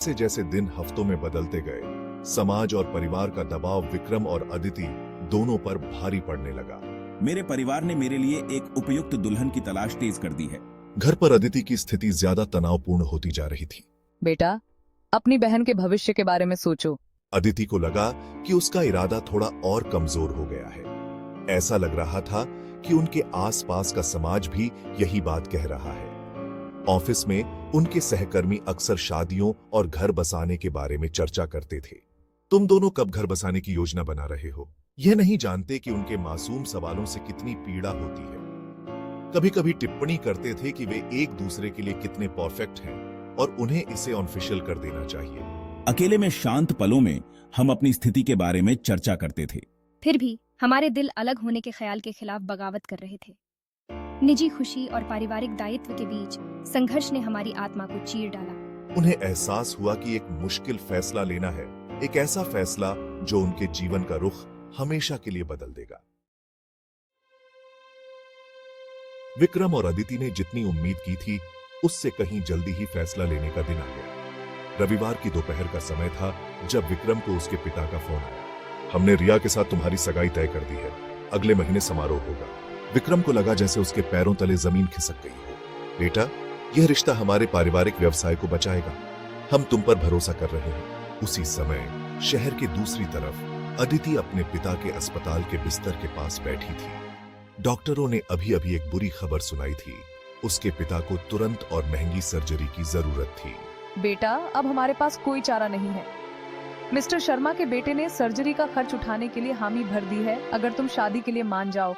से जैसे दिन हफ्तों में बदलते गए, समाज और परिवार का दबाव विक्रम और अदिति दोनों पर भारी पड़ने लगा। मेरे परिवार ने मेरे लिए एक उपयुक्त दुल्हन की तलाश तेज कर दी है। घर पर अदिति की स्थिति ज्यादा तनावपूर्ण होती जा रही थी। बेटा, अपनी बहन के भविष्य के बारे में सोचो। अदिति को लगा कि उसका इरादा थोड़ा और कमजोर हो गया है। ऐसा लग रहा था कि उनके आसपास का समाज भी यही बात कह रहा है। ऑफिस में उनके सहकर्मी अक्सर शादियों और घर बसाने के बारे में चर्चा करते थे। तुम दोनों कब घर बसाने की योजना बना रहे हो? यह नहीं जानते कि उनके मासूम सवालों से कितनी पीड़ा होती है। कभी कभी टिप्पणी करते थे कि वे एक दूसरे के लिए कितने परफेक्ट हैं और उन्हें इसे ऑफिशियल कर देना चाहिए। अकेले में शांत पलों में हम अपनी स्थिति के बारे में चर्चा करते थे। फिर भी हमारे दिल अलग होने के ख्याल के खिलाफ बगावत कर रहे थे। निजी खुशी और पारिवारिक दायित्व के बीच संघर्ष ने हमारी आत्मा को चीर डाला। उन्हें एहसास हुआ कि एक मुश्किल फैसला लेना है, एक ऐसा फैसला जो उनके जीवन का रुख हमेशा के लिए बदल देगा। विक्रम और अदिति ने जितनी उम्मीद की थी, उससे कहीं जल्दी ही फैसला लेने का दिन आ गया। रविवार की दोपहर का समय था जब विक्रम को उसके पिता का फोन आया। हमने रिया के साथ तुम्हारी सगाई तय कर दी है। अगले महीने समारोह होगा। विक्रम को लगा जैसे उसके पैरों तले जमीन खिसक गई हो। बेटा, यह रिश्ता हमारे पारिवारिक व्यवसाय को बचाएगा। हम तुम पर भरोसा कर रहे हैं। उसी समय शहर के दूसरी तरफ अदिति अपने पिता के अस्पताल के बिस्तर के पास बैठी थी। डॉक्टरों ने अभी अभी एक बुरी खबर सुनाई थी। उसके पिता को तुरंत और महंगी सर्जरी की जरूरत थी। बेटा, अब हमारे पास कोई चारा नहीं है। मिस्टर शर्मा के बेटे ने सर्जरी का खर्च उठाने के लिए हामी भर दी है। अगर तुम शादी के लिए मान जाओ